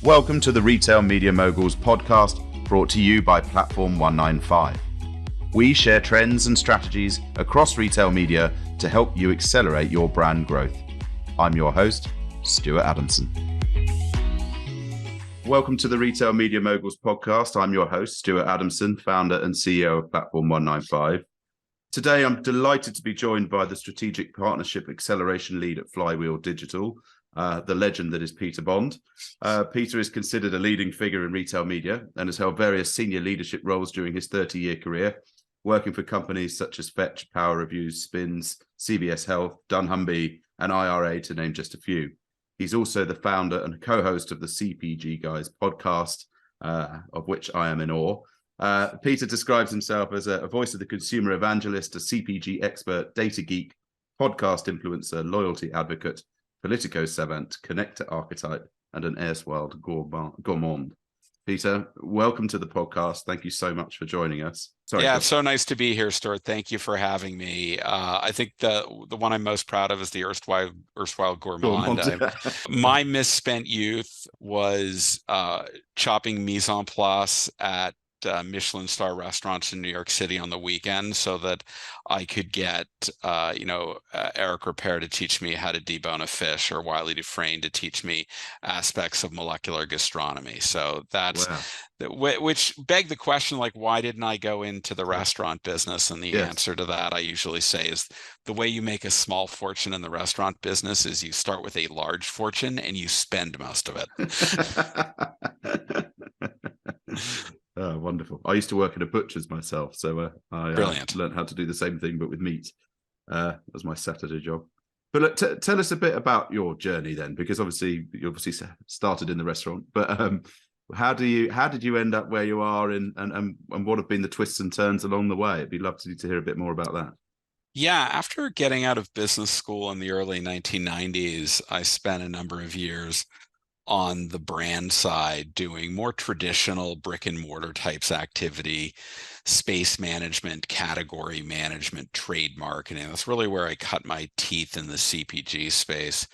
Welcome to the Retail Media Moguls podcast, brought to you by Platform 195. We share trends and strategies across retail media to help you accelerate your brand growth. I'm your host, Stuart Adamson. Welcome to the Retail Media Moguls podcast. I'm your host, Stuart Adamson, founder and CEO of Platform 195. Today, I'm delighted to be joined by the Strategic Partnership Acceleration Lead at Flywheel Digital, the legend that is Peter Bond. Peter is considered a leading figure in retail media and has held various senior leadership roles during his 30-year career, working for companies such as Fetch, Power Reviews, Spins, CVS Health, dunnhumby, and IRA, to name just a few. He's also the founder and co-host of the CPG Guys podcast, of which I am in awe. Peter describes himself as a voice of the consumer evangelist, a CPG expert, data geek, podcast influencer, loyalty advocate, politico savant, connector archetype, and an erstwhile gourmand. Peter, welcome to the podcast. Thank you so much for joining us. Yeah, it's so nice to be here, Stuart. Thank you for having me. I think the one I'm most proud of is the erstwhile gourmand. My misspent youth was chopping mise en place at Michelin star restaurants in New York City on the weekend so that I could get, Eric Ripert to teach me how to debone a fish, or Wiley Dufresne to teach me aspects of molecular gastronomy. So that's which begged the question, like, why didn't I go into the restaurant business? And the answer to that, I usually say, is the way you make a small fortune in the restaurant business is you start with a large fortune and you spend most of it. Oh, wonderful. I used to work at a butcher's myself, so I learned how to do the same thing, but with meat. That was my Saturday job. But look, tell us a bit about your journey then, because you started in the restaurant, but how did you end up where you are, and what have been the twists and turns along the way? It'd be lovely to hear a bit more about that. Yeah, after getting out of business school in the early 1990s, I spent a number of years on the brand side doing more traditional brick and mortar types activity, space management, category management, trade marketing. That's really where I cut my teeth in the CPG space.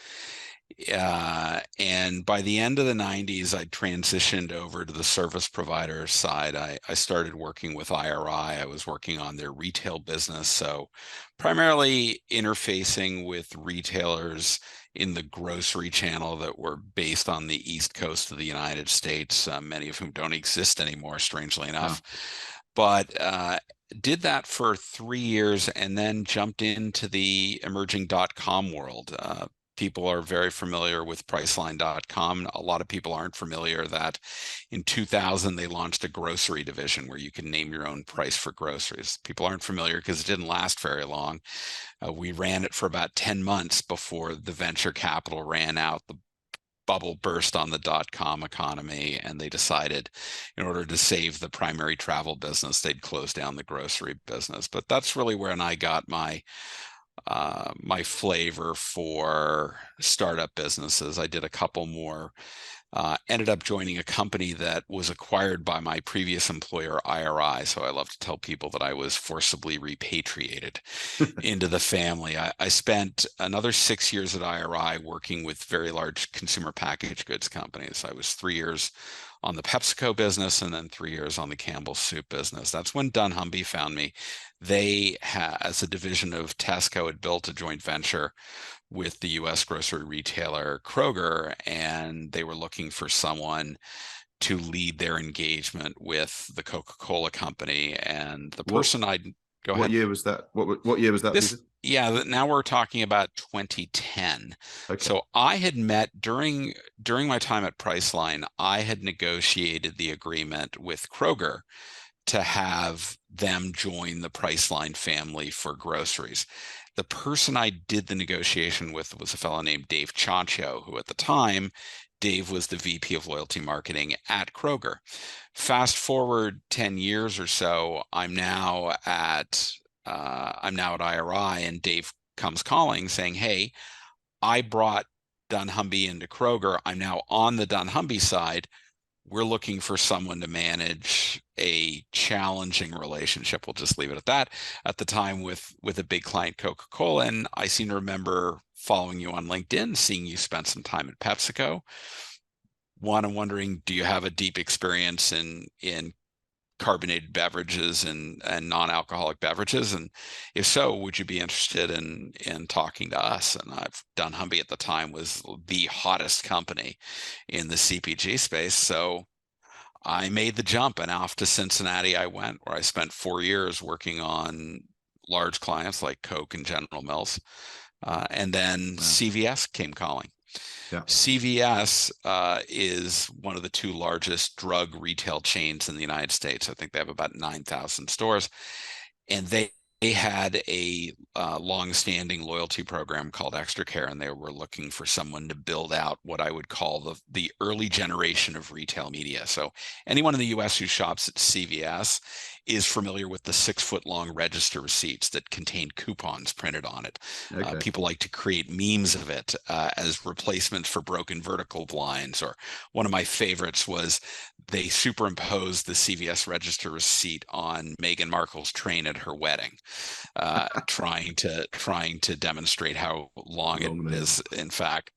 And by the end of the 90s, I transitioned over to the service provider side. I started working with IRI. I was working on their retail business, so primarily interfacing with retailers in the grocery channel that were based on the East Coast of the United States, many of whom don't exist anymore, strangely enough. But did that for 3 years and then jumped into the emerging .com world. People are very familiar with Priceline.com. A lot of people aren't familiar that in 2000, they launched a grocery division where you can name your own price for groceries. People aren't familiar because it didn't last very long. We ran it for about 10 months before the venture capital ran out. The bubble burst on the .com economy, and they decided, in order to save the primary travel business, they'd close down the grocery business. But that's really when I got my flavor for startup businesses. I did a couple more, ended up joining a company that was acquired by my previous employer, IRI. So I love to tell people that I was forcibly repatriated into the family. I spent another 6 years at IRI working with very large consumer packaged goods companies. I was 3 years on the PepsiCo business and then 3 years on the Campbell's Soup business. That's when dunnhumby found me. They, as a division of Tesco, had built a joint venture with the U.S. grocery retailer Kroger, and they were looking for someone to lead their engagement with the Coca-Cola company. And the person Go ahead. What year was that? What year was that? Yeah, now we're talking about 2010. Okay. So I had met during my time at Priceline, I had negotiated the agreement with Kroger to have them join the Priceline family for groceries. The person I did the negotiation with was a fellow named Dave Chancho, who at the time, Dave was the VP of loyalty marketing at Kroger. Fast forward 10 years or so, I'm now at IRI, and Dave comes calling saying, "Hey, I brought dunnhumby into Kroger. I'm now on the dunnhumby side. We're looking for someone to manage a challenging relationship." We'll just leave it at that. At the time with a big client, Coca-Cola, and I seem to remember following you on LinkedIn, seeing you spent some time at PepsiCo. One, I'm wondering, do you have a deep experience in carbonated beverages and non-alcoholic beverages? And if so, would you be interested in talking to us? And dunnhumby at the time was the hottest company in the CPG space. So I made the jump, and off to Cincinnati I went, where I spent 4 years working on large clients like Coke and General Mills. And then Wow. CVS came calling. Yeah. CVS is one of the two largest drug retail chains in the United States. I think they have about 9,000 stores, and they had a long-standing loyalty program called Extra Care, and they were looking for someone to build out what I would call the early generation of retail media. So anyone in the US who shops at CVS is familiar with the 6-foot-long register receipts that contain coupons printed on it. Okay. People like to create memes of it as replacements for broken vertical blinds. Or one of my favorites was they superimposed the CVS register receipt on Meghan Markle's train at her wedding, trying to demonstrate how long it is. In fact,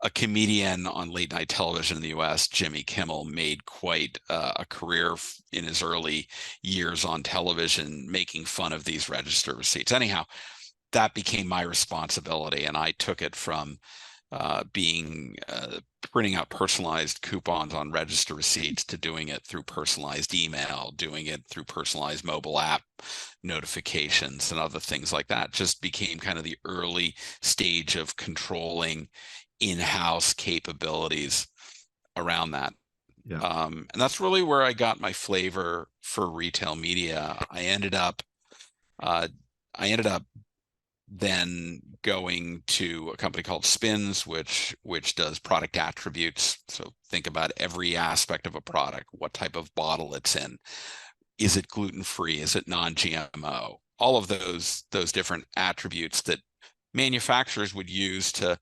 a comedian on late night television in the US, Jimmy Kimmel, made quite a career in his early years on television making fun of these register receipts. Anyhow, that became my responsibility, and I took it from printing out personalized coupons on register receipts to doing it through personalized email, doing it through personalized mobile app notifications and other things like that. Just became kind of the early stage of controlling in-house capabilities around that. Yeah. And that's really where I got my flavor for retail media. I ended up then going to a company called Spins, which does product attributes. So think about every aspect of a product, what type of bottle it's in. Is it gluten-free? Is it non-GMO? All of those different attributes that manufacturers would use to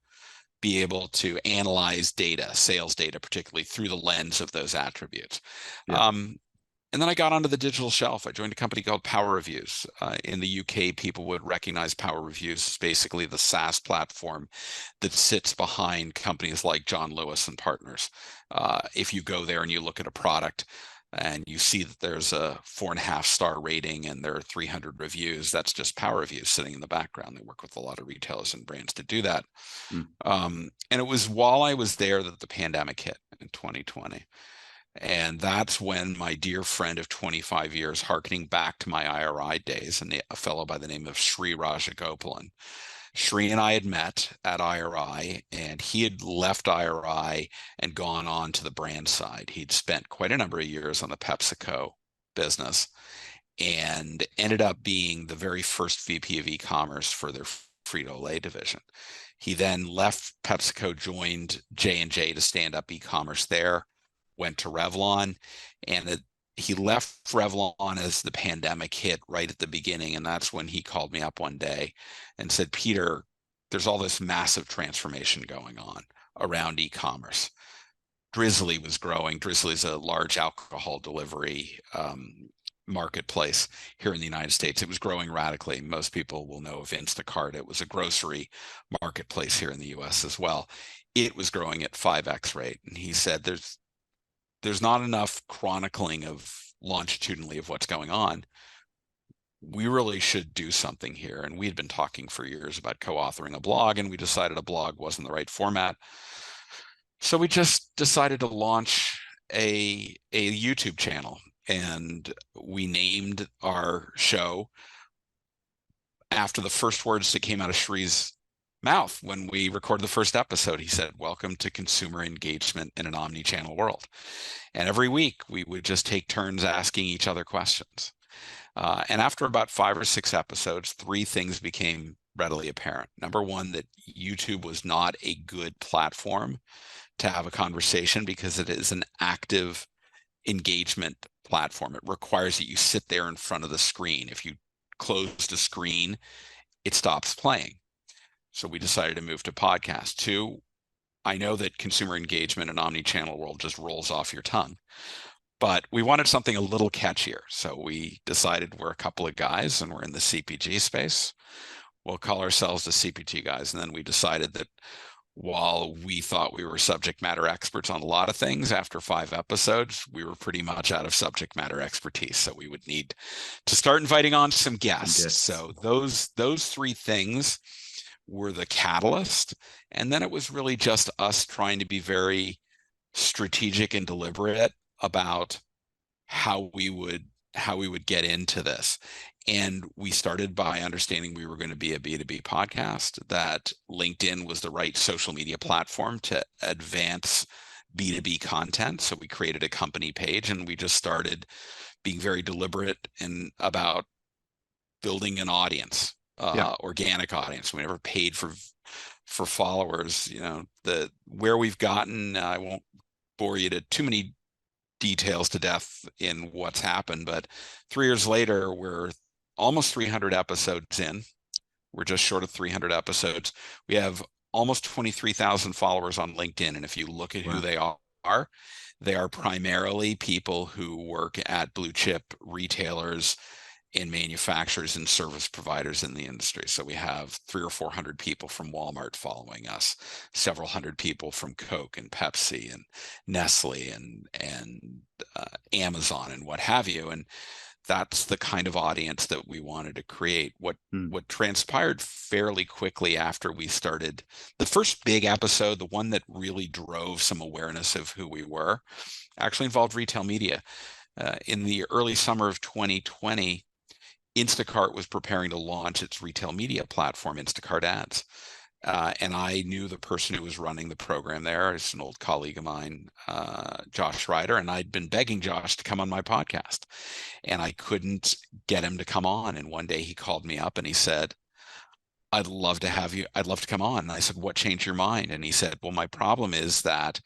be able to analyze data, sales data, particularly through the lens of those attributes. Yeah. And then I got onto the digital shelf. I joined a company called Power Reviews. In the UK, people would recognize Power Reviews as basically the SaaS platform that sits behind companies like John Lewis and Partners. If you go there and you look at a product and you see that there's a 4.5-star rating and there are 300 reviews, that's just Power Reviews sitting in the background. They work with a lot of retailers and brands to do that. And it was while I was there that the pandemic hit in 2020. And that's when my dear friend of 25 years, hearkening back to my IRI days, and a fellow by the name of Sri Rajagopalan. Sri and I had met at IRI, and he had left IRI and gone on to the brand side. He'd spent quite a number of years on the PepsiCo business and ended up being the very first VP of e-commerce for their Frito-Lay division. He then left PepsiCo, joined J&J to stand up e-commerce there, went to Revlon, and he left Revlon as the pandemic hit right at the beginning. And that's when he called me up one day and said, Peter, there's all this massive transformation going on around e-commerce. Drizzly was growing. Drizzly is a large alcohol delivery marketplace here in the United States. It was growing radically. Most people will know of Instacart. It was a grocery marketplace here in the US as well. It was growing at 5x rate. And he said, there's not enough chronicling of longitudinally of what's going on. We really should do something here. And we had been talking for years about co-authoring a blog, and we decided a blog wasn't the right format. So we just decided to launch a YouTube channel, and we named our show after the first words that came out of Shree's mouth when we recorded the first episode. He said, "Welcome to consumer engagement in an omni-channel world." And every week we would just take turns asking each other questions. And after about 5 or 6 episodes, 3 things became readily apparent. Number one, that YouTube was not a good platform to have a conversation because it is an active engagement platform. It requires that you sit there in front of the screen. If you close the screen, it stops playing. So we decided to move to podcast. 2, I know that consumer engagement in omni-channel world just rolls off your tongue, but we wanted something a little catchier. So we decided we're a couple of guys and we're in the CPG space. We'll call ourselves the CPG guys. And then we decided that while we thought we were subject matter experts on a lot of things, after 5 episodes, we were pretty much out of subject matter expertise. So we would need to start inviting on some guests. So those 3 things were the catalyst. And then it was really just us trying to be very strategic and deliberate about how we would get into this. And we started by understanding we were going to be a B2B podcast, that LinkedIn was the right social media platform to advance B2B content. So we created a company page, and we just started being very deliberate about building an audience, organic audience. We never paid for followers. Where we've gotten, I won't bore you to too many details to death in what's happened, but 3 years later, we're almost 300 episodes in. We're just short of 300 episodes. We have almost 23,000 followers on LinkedIn. And if you look at who they are primarily people who work at blue chip retailers and manufacturers and service providers in the industry. So we have 300 or 400 people from Walmart following us, several hundred people from Coke and Pepsi and Nestle and Amazon and what have you. And that's the kind of audience that we wanted to create. What transpired fairly quickly after we started the first big episode, the one that really drove some awareness of who we were, actually involved retail media. In the early summer of 2020, Instacart was preparing to launch its retail media platform, Instacart Ads. And I knew the person who was running the program there. It's an old colleague of mine, Josh Ryder, and I'd been begging Josh to come on my podcast, and I couldn't get him to come on. And one day he called me up and he said, "I'd love to have you. I'd love to come on." And I said, "What changed your mind?" And he said, "Well, my problem is that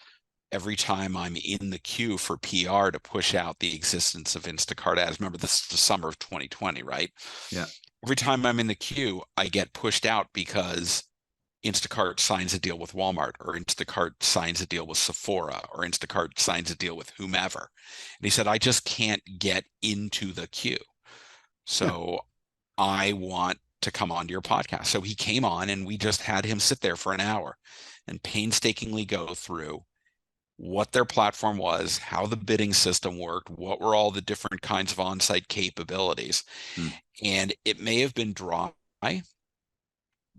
every time I'm in the queue for PR to push out the existence of Instacart Ads," remember this is the summer of 2020, right? Yeah. Every time I'm in the queue, I get pushed out because Instacart signs a deal with Walmart, or Instacart signs a deal with Sephora, or Instacart signs a deal with whomever. And he said, "I just can't get into the queue. So I want to come onto your podcast." So he came on, and we just had him sit there for an hour and painstakingly go through what their platform was, how the bidding system worked, what were all the different kinds of on-site capabilities. And it may have been dry,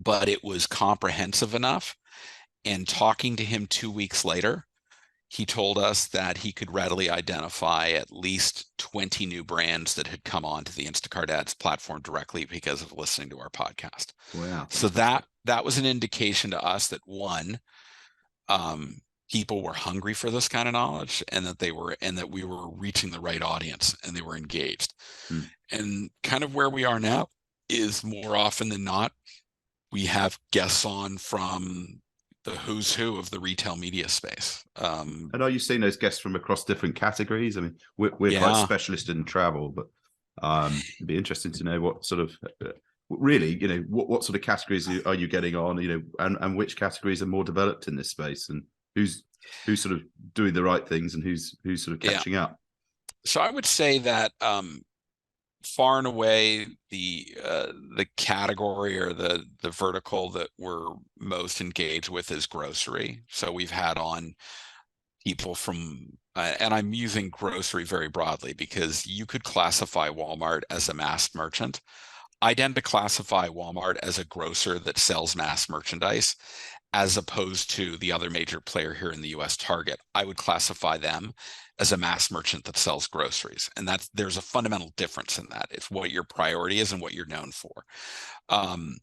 but it was comprehensive enough. And talking to him 2 weeks later, he told us that he could readily identify at least 20 new brands that had come onto the Instacart Ads platform directly because of listening to our podcast. Wow. So that was an indication to us that, one, people were hungry for this kind of knowledge, and that we were reaching the right audience, and they were engaged. And kind of where we are now is, more often than not, we have guests on from the who's who of the retail media space. And are you seeing those guests from across different categories? I mean, we're quite specialist in travel, but it'd be interesting to know what sort of really, what sort of categories are you getting on, and which categories are more developed in this space, and who's sort of doing the right things, and who's sort of catching up. So I would say that far and away the category, or the vertical that we're most engaged with, is grocery. So we've had on people from and I'm using grocery very broadly because you could classify Walmart as a mass merchant. I tend to classify Walmart as a grocer that sells mass merchandise, as opposed to the other major player here in the US, Target. I would classify them as a mass merchant that sells groceries. And there's a fundamental difference in that. It's what your priority is and what you're known for.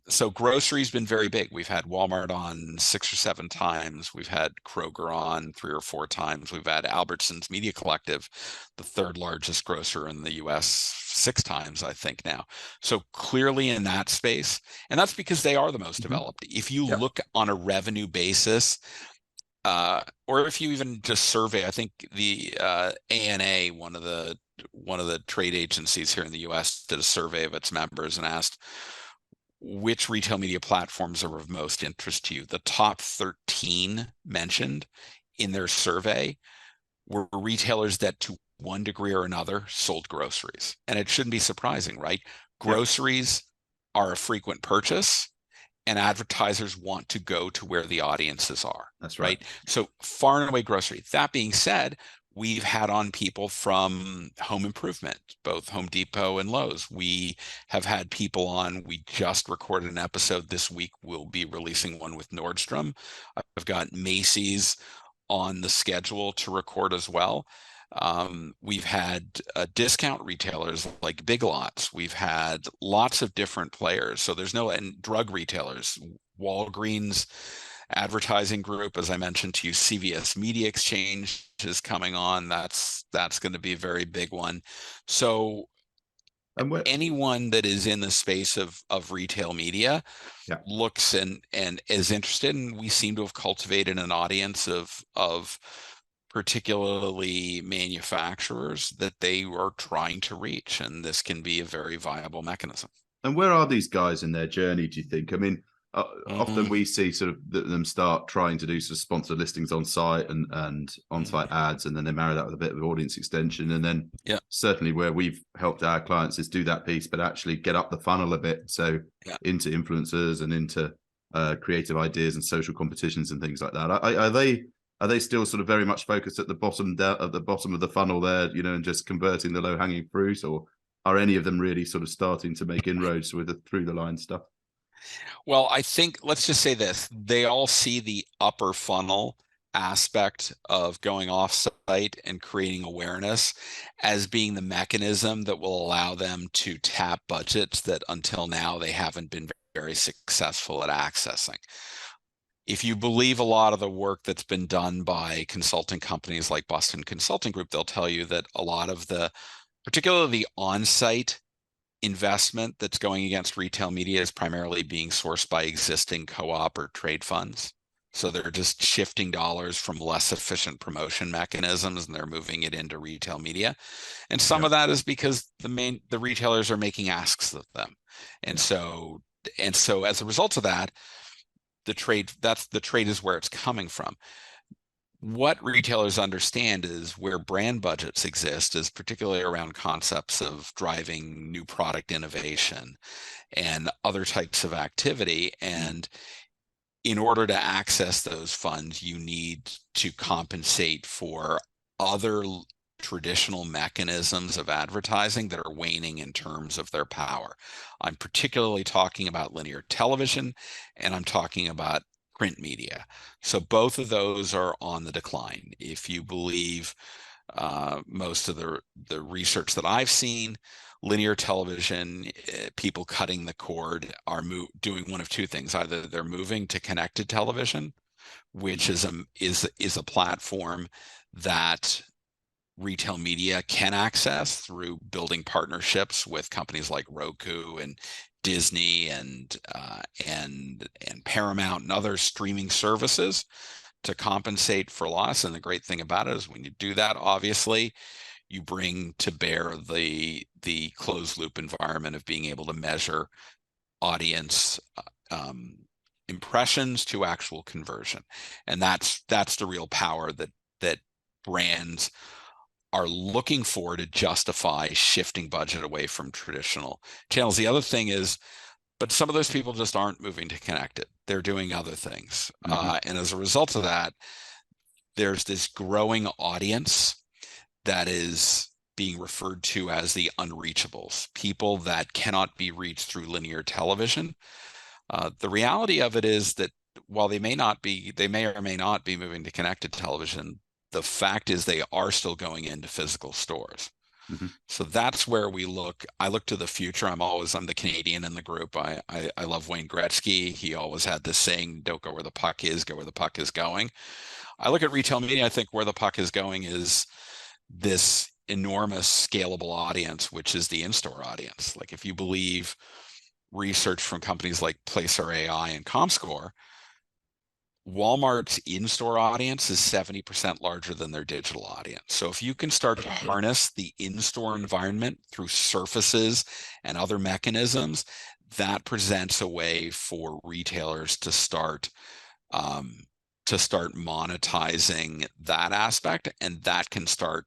So grocery's been very big. We've had Walmart on 6 or 7 times. We've had Kroger on 3 or 4 times. We've had Albertsons Media Collective, the 3rd largest grocer in the US, 6 times, I think now. So clearly in that space, and that's because they are the most developed. If you look on a revenue basis, or if you even just survey, I think the ANA, one of the trade agencies here in the US, did a survey of its members and asked, which retail media platforms are of most interest to you? The top 13 mentioned in their survey were retailers that, to one degree or another, sold groceries. And it shouldn't be surprising, right? Groceries are a frequent purchase, and advertisers want to go to where the audiences are. That's right. So far and away grocery. That being said, we've had on people from home improvement, both Home Depot and Lowe's. We have had people on. We just recorded an episode this week. We'll be releasing one with Nordstrom. I've got Macy's on the schedule to record as well. We've had discount retailers like Big Lots. We've had lots of different players. So there's no, and drug retailers, Walgreens advertising group, as I mentioned to you, CVS Media Exchange is coming on. That's going to be a very big one. So anyone that is in the space of retail media looks and is interested, and we seem to have cultivated an audience of particularly manufacturers that they are trying to reach, and this can be a very viable mechanism. And where are these guys in their journey, do you think? I mean, often we see sort of them start trying to do sort of sponsored listings on site and on-site ads, and then they marry that with a bit of audience extension. And then certainly where we've helped our clients is do that piece, but actually get up the funnel a bit. So into influencers and into creative ideas and social competitions and things like that. Are they still sort of very much focused at the bottom of the funnel there, you know, and just converting the low-hanging fruit, or are any of them really sort of starting to make inroads with the through the line stuff? Well, I think, let's just say this, they all see the upper funnel aspect of going off site and creating awareness as being the mechanism that will allow them to tap budgets that until now they haven't been very successful at accessing. If you believe a lot of the work that's been done by consulting companies like Boston Consulting Group, they'll tell you that a lot of the, particularly the on-site investment that's going against retail media, is primarily being sourced by existing co-op or trade funds. So they're just shifting dollars from less efficient promotion mechanisms, and they're moving it into retail media. And some of that is because the retailers are making asks of them. And so as a result of that, the trade is where it's coming from. What retailers understand is where brand budgets exist is particularly around concepts of driving new product innovation and other types of activity. And in order to access those funds, you need to compensate for other traditional mechanisms of advertising that are waning in terms of their power. I'm particularly talking about linear television, and I'm talking about print media. So both of those are on the decline. If you believe most of the research that I've seen, linear television, people cutting the cord are doing one of two things. Either they're moving to connected television, which is a platform that retail media can access through building partnerships with companies like Roku and Disney and Paramount and other streaming services to compensate for loss. And the great thing about it is when you do that, obviously, you bring to bear the closed loop environment of being able to measure audience impressions to actual conversion. And that's the real power that brands are looking for to justify shifting budget away from traditional channels. The other thing is, but some of those people just aren't moving to connected. They're doing other things. And as a result of that, there's this growing audience that is being referred to as the unreachables, people that cannot be reached through linear television. The reality of it is that while they may or may not be moving to connected television, the fact is they are still going into physical stores. So that's where we look. I look to the future. I'm the Canadian in the group. I love Wayne Gretzky. He always had this saying, don't go where the puck is, go where the puck is going. I look at retail media. I think where the puck is going is this enormous scalable audience, which is the in-store audience. Like if you believe research from companies like Placer AI and Comscore, Walmart's in-store audience is 70% larger than their digital audience. So if you can start to harness the in-store environment through surfaces and other mechanisms, that presents a way for retailers to start monetizing that aspect, and that can start,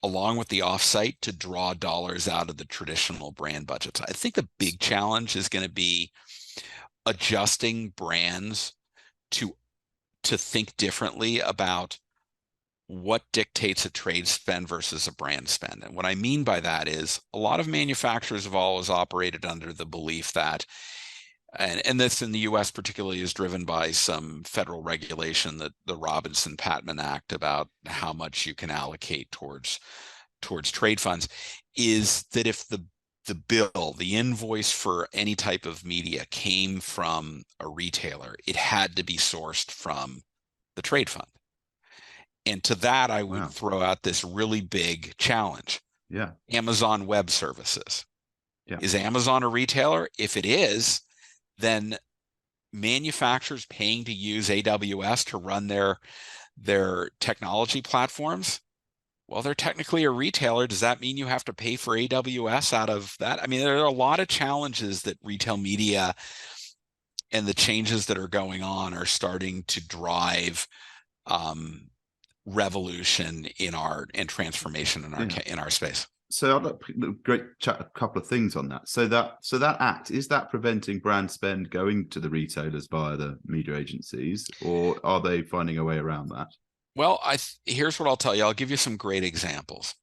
along with the offsite, to draw dollars out of the traditional brand budgets. I think the big challenge is going to be adjusting brands to think differently about what dictates a trade spend versus a brand spend. And what I mean by that is a lot of manufacturers have always operated under the belief that, and this in the US particularly is driven by some federal regulation, that the Robinson-Patman Act, about how much you can allocate towards trade funds, is that if the bill, the invoice for any type of media came from a retailer, it had to be sourced from the trade fund. And to that, I would throw out this really big challenge. Yeah. Amazon Web Services. Yeah. Is Amazon a retailer? If it is, then manufacturers paying to use AWS to run their technology platforms, well, they're technically a retailer. Does that mean you have to pay for AWS out of that? I mean, there are a lot of challenges that retail media and the changes that are going on are starting to drive revolution and transformation in our space. So I'd like great chat a couple of things on that. So that act, is that preventing brand spend going to the retailers via the media agencies, or are they finding a way around that? Well, here's what I'll tell you. I'll give you some great examples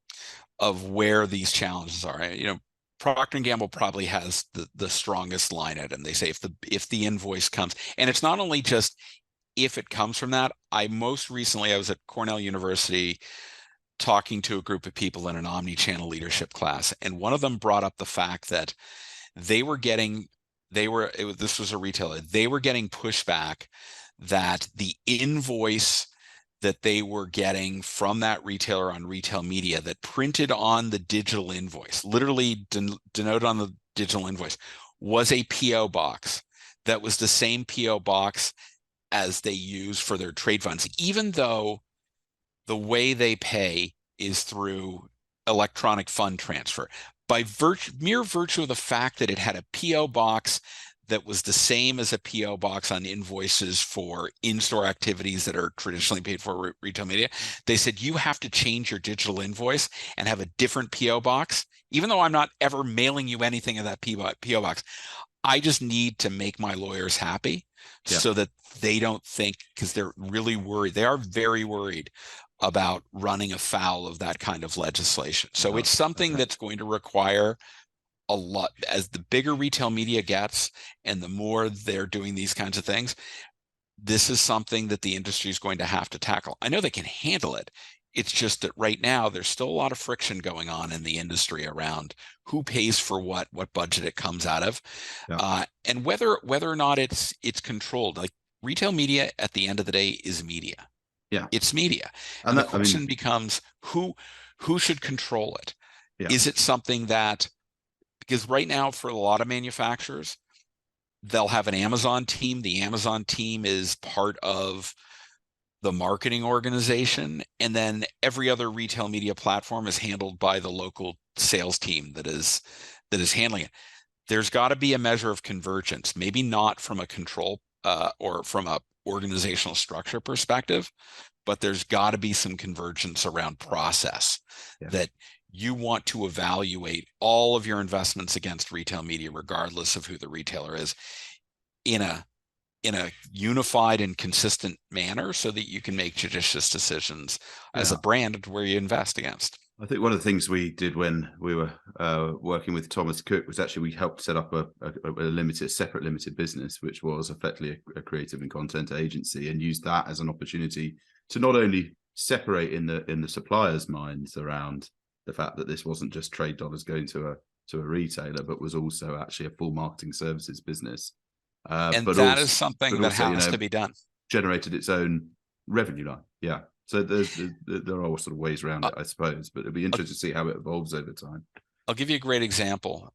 of where these challenges are. You know, Procter & Gamble probably has the strongest line item. They say if the invoice comes, and it's not only just if it comes from that. I was at Cornell University talking to a group of people in an omni-channel leadership class, and one of them brought up the fact that this was a retailer. They were getting pushback that the invoice that they were getting from that retailer on retail media, that printed on the digital invoice, literally denoted on the digital invoice, was a PO box that was the same PO box as they use for their trade funds, even though the way they pay is through electronic fund transfer. By mere virtue of the fact that it had a PO box that was the same as a PO box on invoices for in-store activities that are traditionally paid for retail media, they said, you have to change your digital invoice and have a different PO box, even though I'm not ever mailing you anything in that PO box. I just need to make my lawyers happy so that they don't think, because they're really worried. They are very worried about running afoul of that kind of legislation. So it's something that's going to require a lot. As the bigger retail media gets and the more they're doing these kinds of things, this is something that the industry is going to have to tackle. I know they can handle it. It's just that right now there's still a lot of friction going on in the industry around who pays for what budget it comes out of, and whether or not it's controlled. Like, retail media at the end of the day is media. Yeah, it's media, and the question becomes who should control it. Is it something that, because right now for a lot of manufacturers, they'll have an Amazon team. The Amazon team is part of the marketing organization, and then every other retail media platform is handled by the local sales team that is handling it. There's got to be a measure of convergence, maybe not from a control or from a organizational structure perspective, but there's got to be some convergence around process, that you want to evaluate all of your investments against retail media, regardless of who the retailer is, in a unified and consistent manner, so that you can make judicious decisions as a brand where you invest against. I think one of the things we did when we were working with Thomas Cook was actually we helped set up a separate limited business, which was effectively a creative and content agency, and used that as an opportunity to not only separate in the suppliers' minds around the fact that this wasn't just trade dollars going to a retailer, but was also actually a full marketing services business. And but that is something that has to be done. Generated its own revenue line. Yeah. So there are all sort of ways around it, I suppose, but it'd be interesting to see how it evolves over time. I'll give you a great example.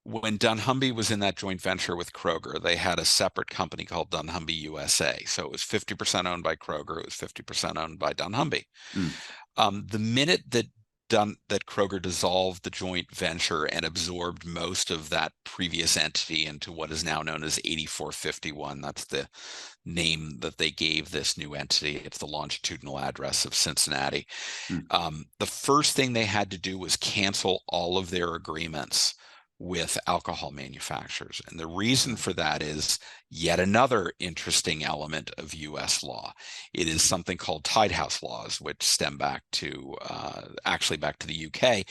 When dunnhumby was in that joint venture with Kroger, they had a separate company called dunnhumby USA. So it was 50% owned by Kroger. It was 50% owned by dunnhumby. The minute that Kroger dissolved the joint venture and absorbed most of that previous entity into what is now known as 8451. That's the name that they gave this new entity. It's the longitudinal address of Cincinnati. The first thing they had to do was cancel all of their agreements with alcohol manufacturers. And the reason for that is yet another interesting element of US law. It is something called Tied House laws, which stem back to actually back to the UK,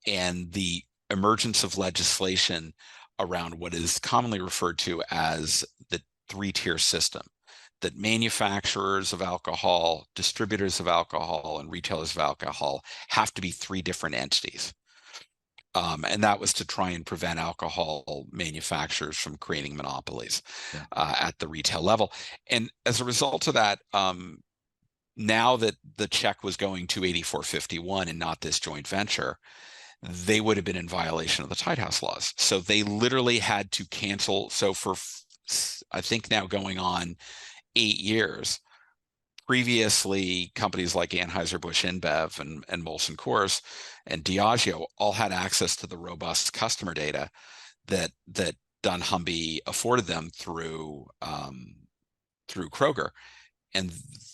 and the emergence of legislation around what is commonly referred to as the three-tier system, that manufacturers of alcohol, distributors of alcohol, and retailers of alcohol have to be three different entities. And that was to try and prevent alcohol manufacturers from creating monopolies at the retail level. And as a result of that, now that the check was going to 8451 and not this joint venture, they would have been in violation of the Tied House laws. So they literally had to cancel. So for, I think now going on 8 years, previously companies like Anheuser-Busch InBev and Molson Coors and Diageo all had access to the robust customer data that dunnhumby afforded them through Kroger, and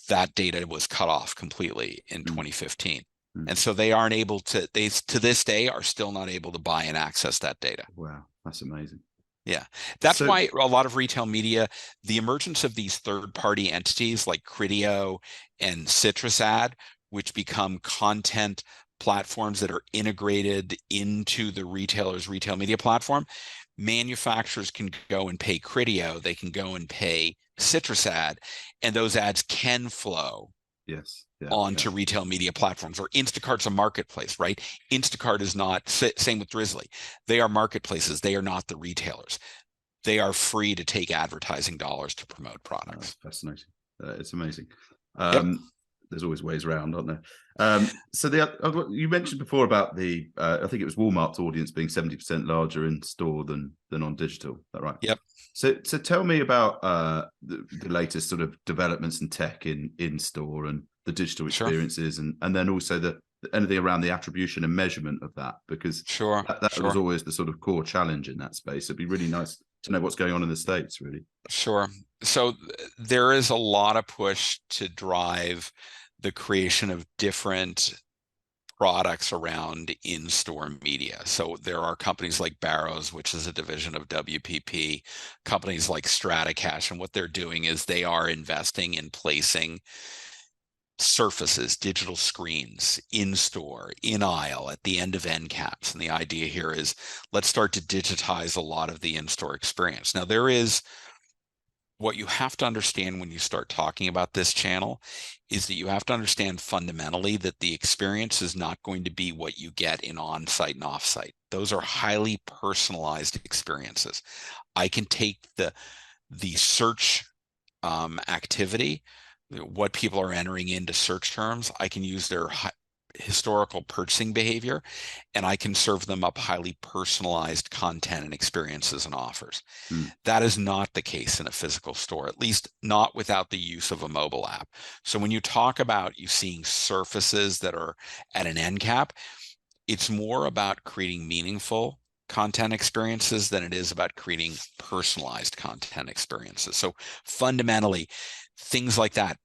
that data was cut off completely in 2015. And so they aren't able to, they to this day are still not able to buy and access that data. Wow, that's amazing. Yeah, that's why a lot of retail media, the emergence of these third-party entities like Criteo and CitrusAd, which become content platforms that are integrated into the retailer's retail media platform, manufacturers can go and pay Criteo, they can go and pay CitrusAd, and those ads can flow onto retail media platforms. Or Instacart's a marketplace, right? Instacart is not, same with Drizzly. They are marketplaces. They are not the retailers. They are free to take advertising dollars to promote products. Oh, fascinating. It's amazing. There's always ways around, aren't there? So you mentioned before about the, I think it was Walmart's audience being 70% larger in store than on digital. Is that right? Yep. So tell me about the latest sort of developments in tech in store and the digital experiences, and then also anything around the attribution and measurement of that, because that was always the sort of core challenge in that space. It'd be really nice to know what's going on in the States, really. Sure. So there is a lot of push to drive the creation of different products around in-store media. So there are companies like Barrows, which is a division of WPP, companies like StrataCash, and what they're doing is they are investing in placing surfaces, digital screens, in-store, in-aisle, at the end of end caps. And the idea here is let's start to digitize a lot of the in-store experience. Now, there is what you have to understand when you start talking about this channel is that you have to understand fundamentally that the experience is not going to be what you get in on-site and off-site. Those are highly personalized experiences. I can take the search activity, what people are entering into search terms, I can use their historical purchasing behavior, and I can serve them up highly personalized content and experiences and offers. That is not the case in a physical store, at least not without the use of a mobile app. So when you talk about you seeing surfaces that are at an end cap, it's more about creating meaningful content experiences than it is about creating personalized content experiences. So fundamentally, things like that.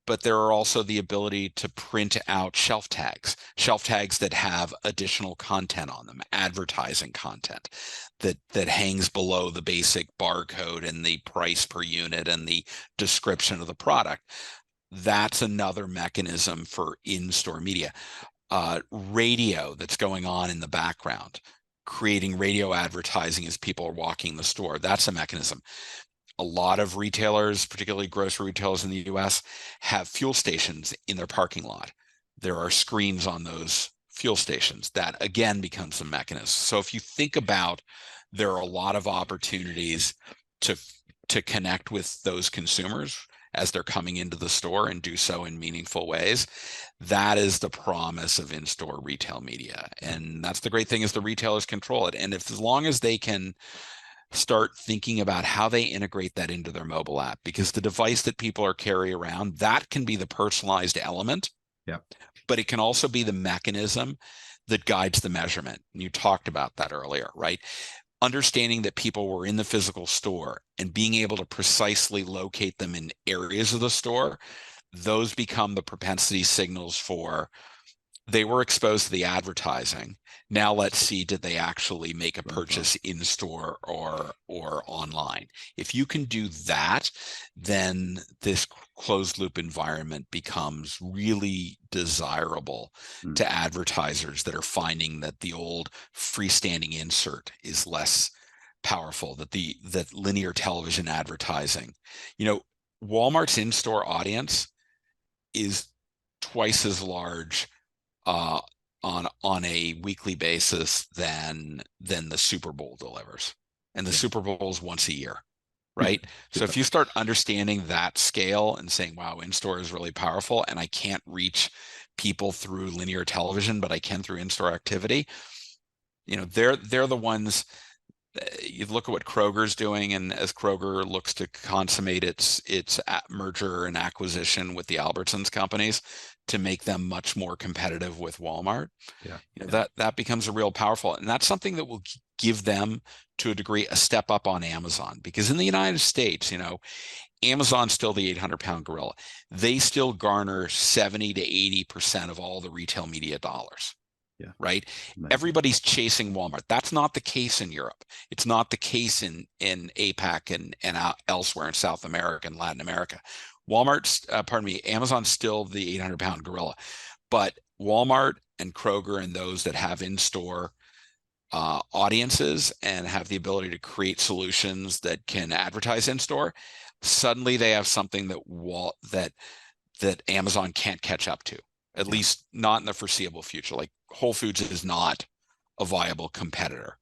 But there are also the ability to print out shelf tags that have additional content on them, advertising content that hangs below the basic barcode and the price per unit and the description of the product. That's another mechanism for in-store media. Radio that's going on in the background, creating radio advertising as people are walking the store. That's a mechanism. A lot of retailers, particularly grocery retailers in the US, have fuel stations in their parking lot. There are screens on those fuel stations. That again becomes a mechanism. So if you think about, there are a lot of opportunities to connect with those consumers as they're coming into the store and do so in meaningful ways. That is the promise of in-store retail media. And that's the great thing, is the retailers control it. And as long as they can start thinking about how they integrate that into their mobile app, because the device that people are carrying around, that can be the personalized element, but it can also be the mechanism that guides the measurement. And you talked about that earlier, right? Understanding that people were in the physical store and being able to precisely locate them in areas of the store, those become the propensity signals for they were exposed to the advertising. Now let's see, did they actually make a purchase in store or online? If you can do that, then this closed loop environment becomes really desirable to advertisers that are finding that the old freestanding insert is less powerful, that linear television advertising, Walmart's in-store audience is twice as large on a weekly basis than the Super Bowl delivers. And the Super Bowl is once a year, right? So if you start understanding that scale and saying, wow, in-store is really powerful and I can't reach people through linear television, but I can through in-store activity, they're the ones. You look at what Kroger's doing, and as Kroger looks to consummate its merger and acquisition with the Albertsons companies to make them much more competitive with Walmart, that becomes a real powerful, and that's something that will give them, to a degree, a step up on Amazon. Because in the United States, Amazon's still the 800-pound gorilla. They still garner 70 to 80% of all the retail media dollars. Yeah. Right. Amazing. Everybody's chasing Walmart. That's not the case in Europe. It's not the case in APAC and elsewhere in South America and Latin America. Amazon's still the 800-pound gorilla, but Walmart and Kroger and those that have in-store audiences and have the ability to create solutions that can advertise in-store, suddenly they have something that Amazon can't catch up to. At least not in the foreseeable future. Like Whole Foods is not a viable competitor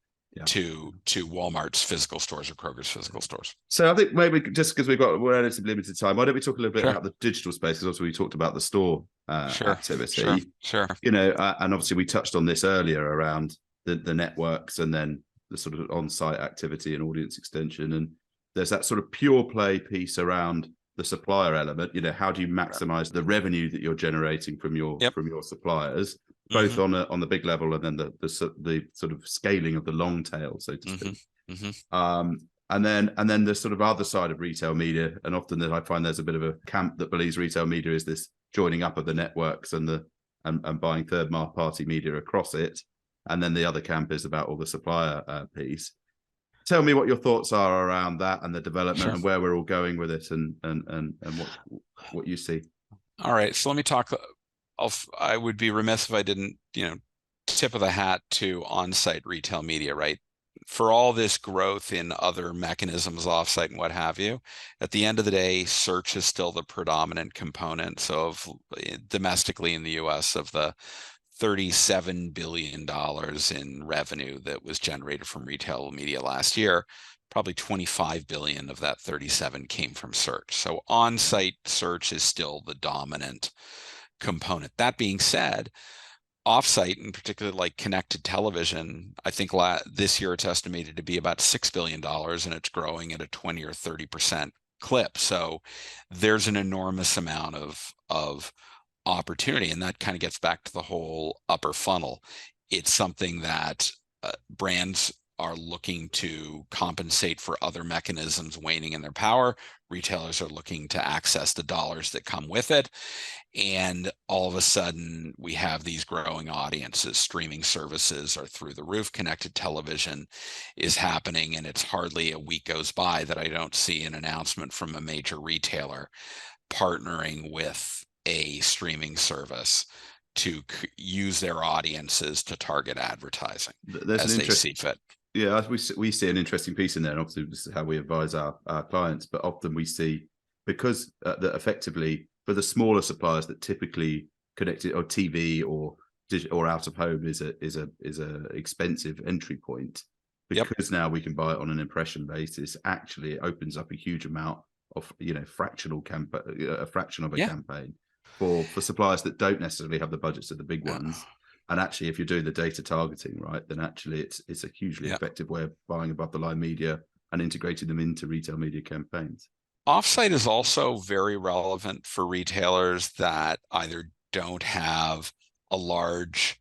to Walmart's physical stores or Kroger's physical stores. So I think maybe just because we're relatively limited time, why don't we talk a little bit about the digital space? Because also we talked about the store activity. Sure. And obviously we touched on this earlier around the networks and then the sort of on-site activity and audience extension. And there's that sort of pure play piece around the supplier element. How do you maximize the revenue that you're generating from your suppliers, both on the big level and then the sort of scaling of the long tail, so to speak. And then the sort of other side of retail media, and often that I find there's a bit of a camp that believes retail media is this joining up of the networks and buying third-party media across it, and then the other camp is about all the supplier piece. Tell me what your thoughts are around that and the development and where we're all going with it and what you see. All right. So let me talk. I would be remiss if I didn't, tip of the hat to on-site retail media, right? For all this growth in other mechanisms, offsite and what have you, at the end of the day, search is still the predominant component. So domestically in the US, of the $37 billion in revenue that was generated from retail media last year, probably 25 billion of that 37 came from search. So on-site search is still the dominant component. That being said, off-site, in particular like connected television, I think this year it's estimated to be about $6 billion, and it's growing at a 20 or 30% clip. So there's an enormous amount of opportunity, and that kind of gets back to the whole upper funnel. It's something that brands are looking to compensate for other mechanisms waning in their power. Retailers are looking to access the dollars that come with it. And all of a sudden, we have these growing audiences. Streaming services are through the roof. Connected television is happening, and it's hardly a week goes by that I don't see an announcement from a major retailer partnering with a streaming service to use their audiences to target advertising as they see fit. Yeah, we see an interesting piece in there, and obviously this is how we advise our clients, but often we see, because that effectively for the smaller suppliers that typically connected or TV or digital or out of home is a expensive entry point, because now we can buy it on an impression basis. Actually, it opens up a huge amount of a fraction of a campaign for suppliers that don't necessarily have the budgets of the big ones. And actually, if you're doing the data targeting right, then actually it's a hugely effective way of buying above the line media and integrating them into retail media campaigns. Offsite is also very relevant for retailers that either don't have a large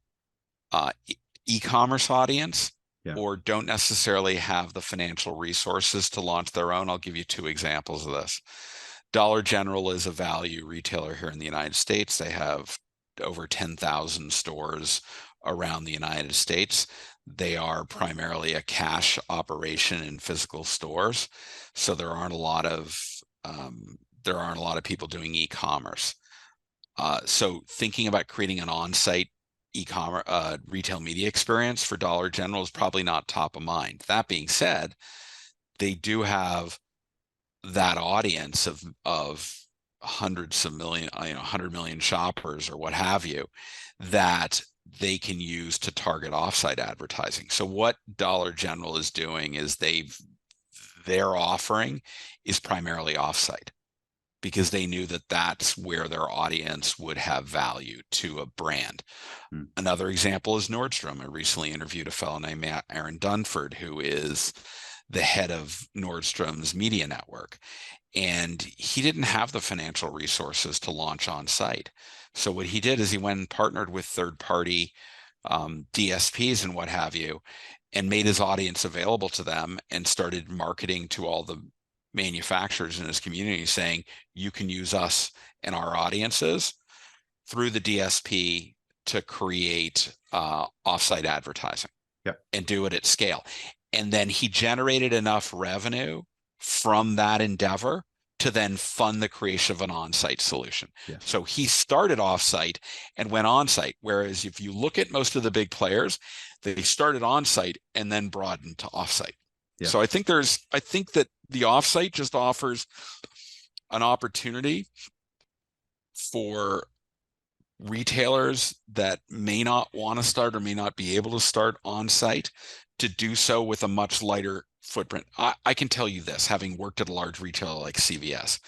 e-commerce audience or don't necessarily have the financial resources to launch their own. I'll give you two examples of this. Dollar General is a value retailer here in the United States. They have over 10,000 stores around the United States. They are primarily a cash operation in physical stores, so there aren't a lot of people doing e-commerce. So thinking about creating an on-site e-commerce retail media experience for Dollar General is probably not top of mind. That being said, they do have that audience of hundreds of million, 100 million shoppers or what have you, that they can use to target offsite advertising. So what Dollar General is doing is their offering is primarily offsite, because they knew that that's where their audience would have value to a brand. Another example is Nordstrom. I recently interviewed a fellow named Aaron Dunford, who is the head of Nordstrom's media network. And he didn't have the financial resources to launch on site. So what he did is he went and partnered with third-party DSPs and what have you, and made his audience available to them and started marketing to all the manufacturers in his community, saying, you can use us and our audiences through the DSP to create offsite advertising and do it at scale. And then he generated enough revenue from that endeavor to then fund the creation of an on-site solution. So he started off-site and went on-site, whereas if you look at most of the big players, they started on-site and then broadened to off-site. So I think that the off-site just offers an opportunity for retailers that may not want to start or may not be able to start on-site to do so with a much lighter footprint. I can tell you this, having worked at a large retailer like CVS,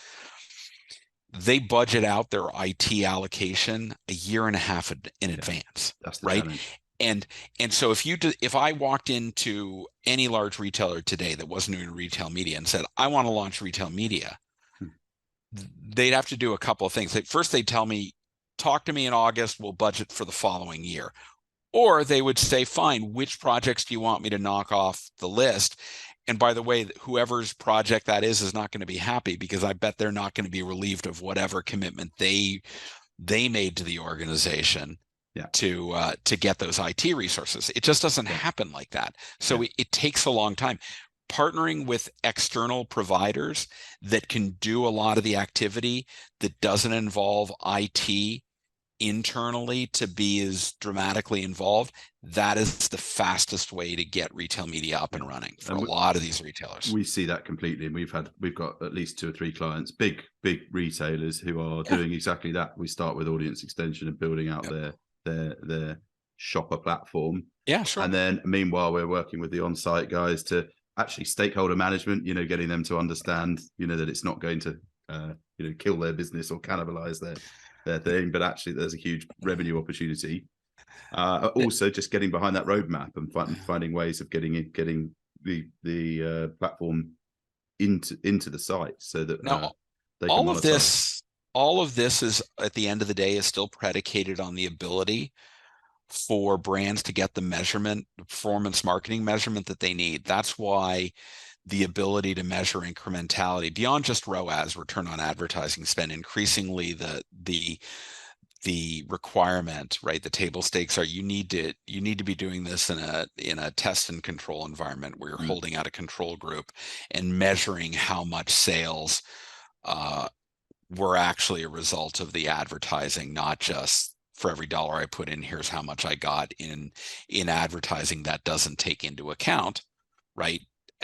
they budget out their IT allocation a year and a half in advance, right? And so if I walked into any large retailer today that wasn't doing retail media and said, I want to launch retail media, they'd have to do a couple of things. First, they'd tell me, talk to me in August, we'll budget for the following year. Or they would say, fine, which projects do you want me to knock off the list? And by the way, whoever's project that is not going to be happy, because I bet they're not going to be relieved of whatever commitment they made to the organization to get those IT resources. It just doesn't happen like that. So it takes a long time. Partnering with external providers that can do a lot of the activity that doesn't involve IT internally to be as dramatically involved, that is the fastest way to get retail media up and running for a lot of these retailers. We see that completely, and we've got at least 2 or 3 clients, big retailers, who are doing exactly that. We start with audience extension and building out their shopper platform. And then meanwhile, we're working with the on-site guys to actually stakeholder management, getting them to understand, that it's not going to kill their business or cannibalize their thing, but actually there's a huge revenue opportunity. Also just getting behind that roadmap and finding ways of getting the platform into the site, so that they can monetize. All of this is, at the end of the day, is still predicated on the ability for brands to get the performance marketing measurement that they need. That's why the ability to measure incrementality beyond just ROAS, return on advertising spend, increasingly the requirement, right? The table stakes are you need to be doing this in a test and control environment where you're holding out a control group and measuring how much sales were actually a result of the advertising, not just for every dollar I put in, here's how much I got in advertising. That doesn't take into account, right,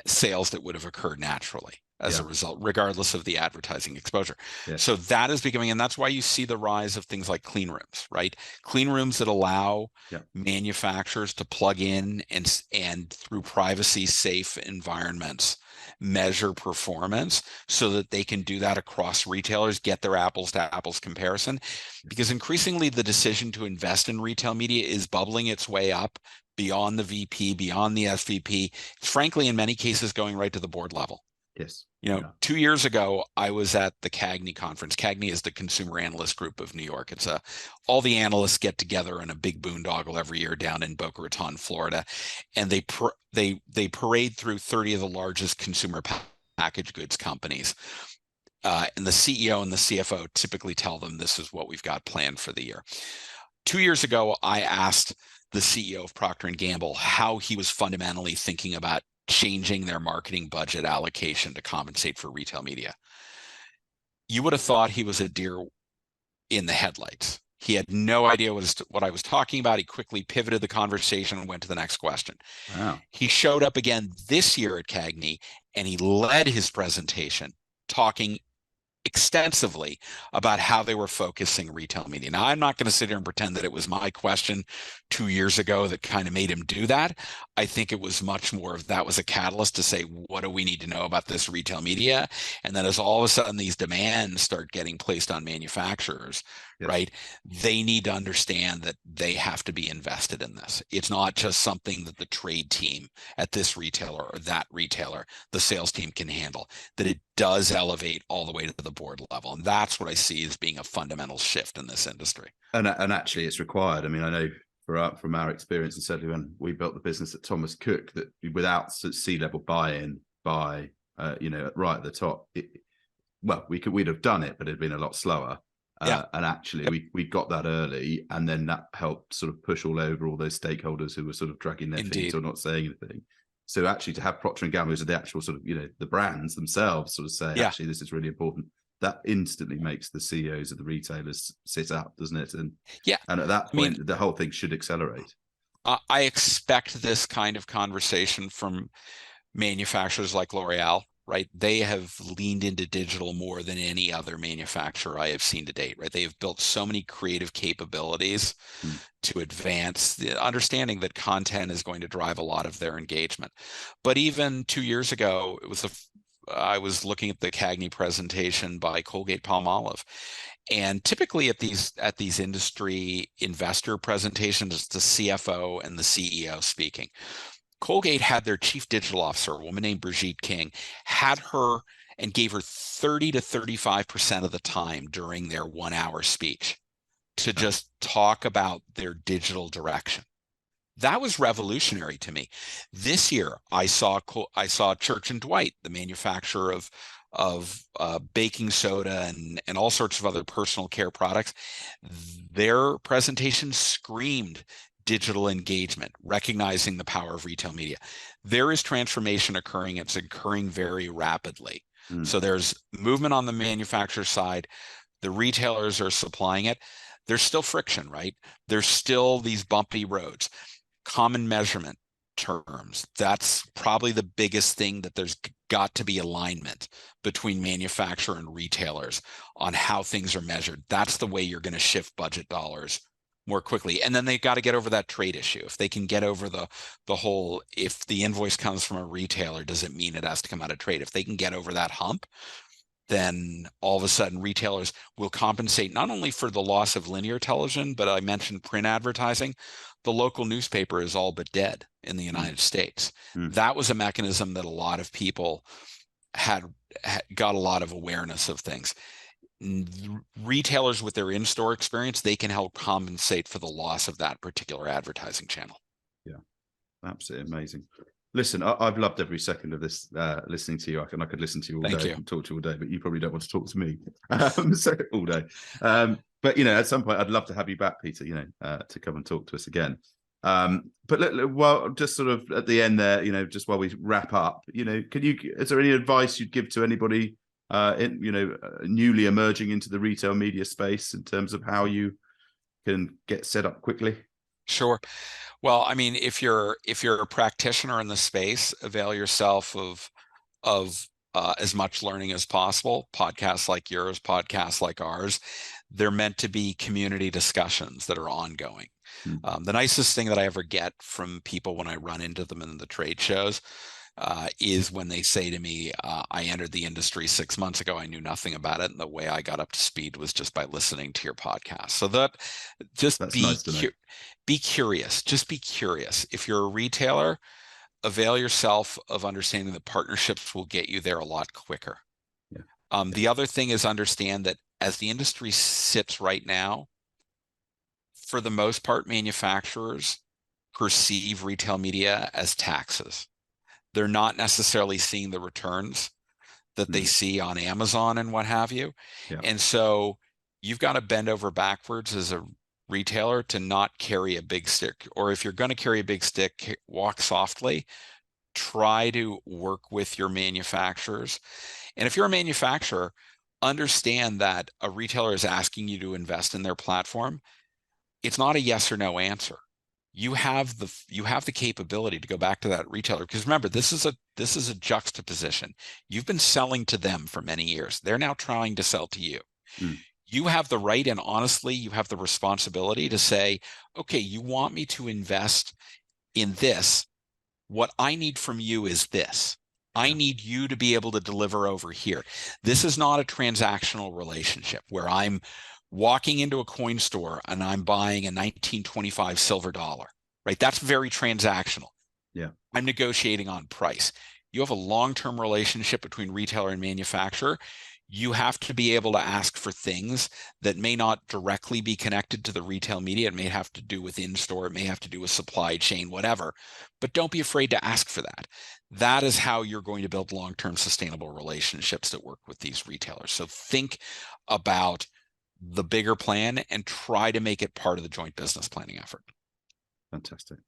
sales that would have occurred naturally as a result, regardless of the advertising exposure. So that is becoming, and that's why you see the rise of things like clean rooms, right? Clean rooms that allow manufacturers to plug in and through privacy safe environments measure performance, so that they can do that across retailers, get their apples to apples comparison. Because increasingly the decision to invest in retail media is bubbling its way up beyond the VP, beyond the SVP. It's frankly, in many cases, going right to the board level. 2 years ago, I was at the CAGNY conference. CAGNY is the Consumer Analyst Group of New York. It's all the analysts get together in a big boondoggle every year down in Boca Raton, Florida, and they parade through 30 of the largest consumer packaged goods companies. And the CEO and the CFO typically tell them, this is what we've got planned for the year. 2 years ago, I asked the CEO of Procter & Gamble how he was fundamentally thinking about changing their marketing budget allocation to compensate for retail media. You would have thought he was a deer in the headlights. He had no idea what I was talking about. He quickly pivoted the conversation and went to the next question. Wow. He showed up again this year at CAGNY, and he led his presentation talking extensively about how they were focusing retail media. Now, I'm not going to sit here and pretend that it was my question 2 years ago that kind of made him do that. I think it was much more of that was a catalyst to say, what do we need to know about this retail media? And then as all of a sudden these demands start getting placed on manufacturers, Yes. right? They need to understand that they have to be invested in this. It's not just something that the trade team at this retailer or that retailer, the sales team can handle, that it does elevate all the way to the board level. And that's what I see as being a fundamental shift in this industry. And actually it's required. I mean, I know from our experience, and certainly when we built the business at Thomas Cook, that without C-level buy-in by, right at the top, we'd have done it, but it'd been a lot slower. And actually we got that early, and then that helped sort of push all over all those stakeholders who were sort of dragging their feet or not saying anything. So actually to have Procter & Gamble, who's the actual sort of, the brands themselves sort of say, actually, this is really important, that instantly makes the CEOs of the retailers sit up, doesn't it? And at that point, the whole thing should accelerate. I expect this kind of conversation from manufacturers like L'Oreal, right? They have leaned into digital more than any other manufacturer I have seen to date, right? They have built so many creative capabilities to advance the understanding that content is going to drive a lot of their engagement. But even 2 years ago, I was looking at the CAGNY presentation by Colgate-Palmolive. And typically at these industry investor presentations, it's the CFO and the CEO speaking. Colgate had their chief digital officer, a woman named Brigitte King, had her and gave her 30 to 35% of the time during their 1 hour speech to just talk about their digital direction. That was revolutionary to me. This year, I saw Church & Dwight, the manufacturer of baking soda and all sorts of other personal care products. Their presentation screamed digital engagement, recognizing the power of retail media. There is transformation occurring. It's occurring very rapidly. So there's movement on the manufacturer side. The retailers are supplying it. There's still friction, right? There's still these bumpy roads. Common measurement terms. That's probably the biggest thing, that there's got to be alignment between manufacturer and retailers on how things are measured. That's the way you're going to shift budget dollars more quickly. And then they've got to get over that trade issue. If they can get over the whole, if the invoice comes from a retailer, does it mean it has to come out of trade? If they can get over that hump, then all of a sudden retailers will compensate not only for the loss of linear television, but I mentioned print advertising. The local newspaper is all but dead in the United States. That was a mechanism that a lot of people had got a lot of awareness of things. Retailers with their in-store experience, they can help compensate for the loss of that particular advertising channel. Yeah, absolutely amazing. Listen, I've loved every second of this, listening to you. I could listen to you all day and talk to you all day, but you probably don't want to talk to me all day. But, at some point, I'd love to have you back, Peter, to come and talk to us again. But just sort of at the end there, just while we wrap up, is there any advice you'd give to anybody, newly emerging into the retail media space in terms of how you can get set up quickly? Sure. Well, I mean, if you're a practitioner in the space, avail yourself of as much learning as possible. Podcasts like yours, podcasts like ours, they're meant to be community discussions that are ongoing. The nicest thing that I ever get from people when I run into them in the trade shows is when they say to me, I entered the industry 6 months ago, I knew nothing about it, and the way I got up to speed was just by listening to your podcast. So that just be curious. Just be curious. If you're a retailer, avail yourself of understanding that partnerships will get you there a lot quicker. The other thing is understand that as the industry sits right now, for the most part, manufacturers perceive retail media as taxes. They're not necessarily seeing the returns that they see on Amazon and what have you. And so you've got to bend over backwards as a retailer to not carry a big stick, or if you're going to carry a big stick, walk softly. Try to work with your manufacturers. And if you're a manufacturer, understand that a retailer is asking you to invest in their platform. It's not a yes or no answer. You have the capability to go back to that retailer, because remember, this is a juxtaposition. You've been selling to them for many years. They're now trying to sell to you. You have the right, and honestly, you have the responsibility to say, okay, you want me to invest in this. What I need from you is this. I need you to be able to deliver over here. This is not a transactional relationship where I'm walking into a coin store and I'm buying a 1925 silver dollar, right? That's very transactional. Yeah. I'm negotiating on price. You have a long-term relationship between retailer and manufacturer. You have to be able to ask for things that may not directly be connected to the retail media. It may have to do with in-store, it may have to do with supply chain, whatever, but don't be afraid to ask for that. That is how you're going to build long-term sustainable relationships that work with these retailers. So think about the bigger plan and try to make it part of the joint business planning effort. Fantastic.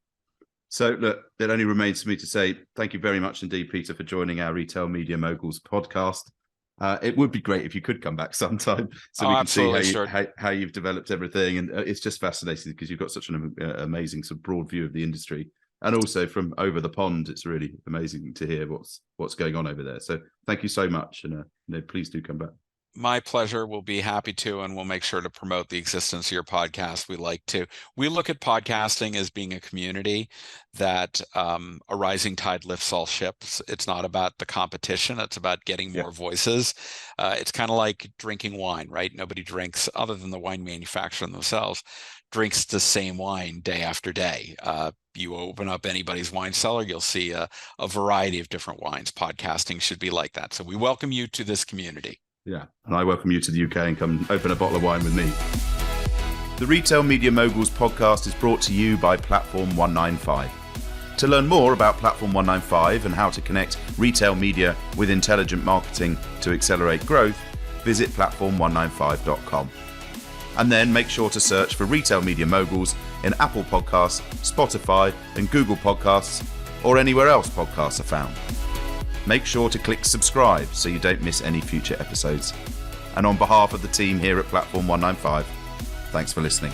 So look, it only remains for me to say thank you very much indeed, Peter, for joining our Retail Media Moguls podcast. It would be great if you could come back sometime so we can see how you've developed everything. And it's just fascinating because you've got such an amazing sort of broad view of the industry. And also from over the pond, it's really amazing to hear what's going on over there. So thank you so much. And please do come back. My pleasure. We'll be happy to, and we'll make sure to promote the existence of your podcast. We look at podcasting as being a community that a rising tide lifts all ships. It's not about the competition. It's about getting more voices. It's kind of like drinking wine, right? Nobody drinks, other than the wine manufacturer themselves, drinks the same wine day after day. You open up anybody's wine cellar, you'll see a variety of different wines. Podcasting should be like that. So we welcome you to this community. Yeah, and I welcome you to the UK and come open a bottle of wine with me. The Retail Media Moguls podcast is brought to you by Platform 195. To learn more about Platform 195 and how to connect retail media with intelligent marketing to accelerate growth, visit platform195.com. And then make sure to search for Retail Media Moguls in Apple Podcasts, Spotify and Google Podcasts, or anywhere else podcasts are found. Make sure to click subscribe so you don't miss any future episodes. And on behalf of the team here at Platform 195, thanks for listening.